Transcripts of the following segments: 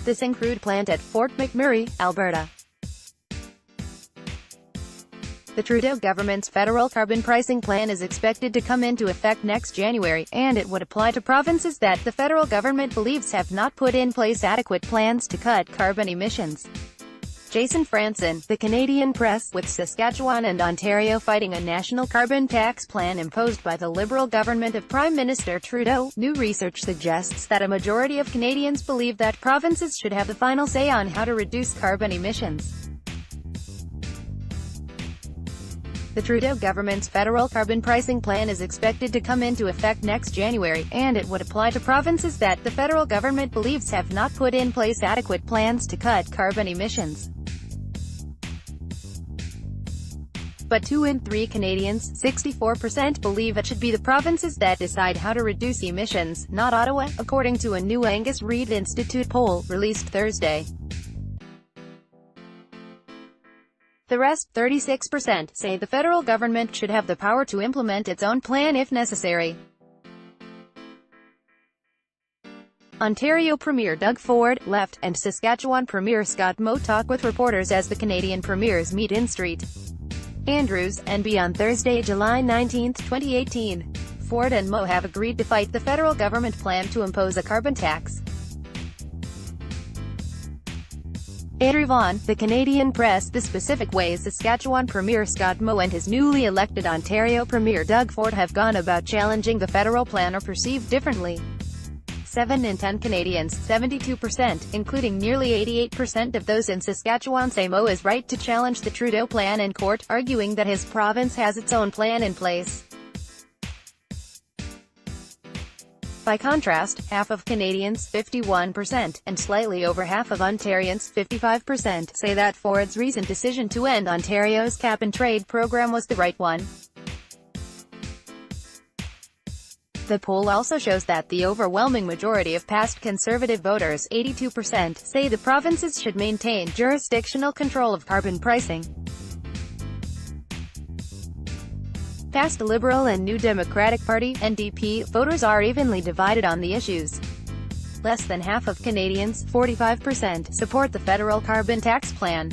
the Syncrude plant at Fort McMurray, Alberta. The Trudeau government's federal carbon pricing plan is expected to come into effect next January, and it would apply to provinces that the federal government believes have not put in place adequate plans to cut carbon emissions. Franson, the Canadian press, with Saskatchewan and Ontario fighting a national carbon tax plan imposed by the Liberal government of Prime Minister Trudeau. New research suggests that a majority of Canadians believe that provinces should have the final say on how to reduce carbon emissions. The Trudeau government's federal carbon pricing plan is expected to come into effect next January, and it would apply to provinces that the federal government believes have not put in place adequate plans to cut carbon emissions. But 2 in 3 Canadians, 64%, believe it should be the provinces that decide how to reduce emissions, not Ottawa, according to a new Angus Reid Institute poll, released Thursday. The rest, 36%, say the federal government should have the power to implement its own plan if necessary. Ontario Premier Doug Ford, left, and Saskatchewan Premier Scott Moe talk with reporters as the Canadian premiers meet in St. Andrews, NB on Thursday, July 19, 2018. Ford and Moe have agreed to fight the federal government plan to impose a carbon tax. Andrew Vaughan, the Canadian press, the specific ways Saskatchewan Premier Scott Moe and his newly elected Ontario Premier Doug Ford have gone about challenging the federal plan are perceived differently. 7 in 10 Canadians, 72%, including nearly 88% of those in Saskatchewan, say Moe is right to challenge the Trudeau plan in court, arguing that his province has its own plan in place. By contrast, half of Canadians, 51%, and slightly over half of Ontarians, 55%, say that Ford's recent decision to end Ontario's cap-and-trade program was the right one. The poll also shows that the overwhelming majority of past Conservative voters, 82%, say the provinces should maintain jurisdictional control of carbon pricing. Past Liberal and New Democratic Party, NDP, voters are evenly divided on the issues. Less than half of Canadians, 45%, support the federal carbon tax plan.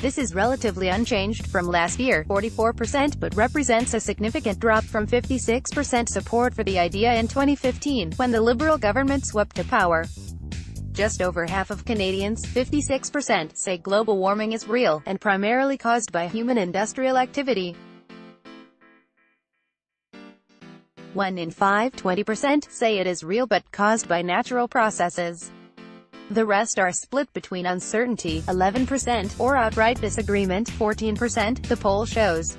This is relatively unchanged from last year, 44%, but represents a significant drop from 56% support for the idea in 2015, when the Liberal government swept to power. Just over half of Canadians, 56%, say global warming is real, and primarily caused by human industrial activity. 1 in 5, 20%, say it is real but caused by natural processes. The rest are split between uncertainty, 11%, or outright disagreement, 14%, the poll shows.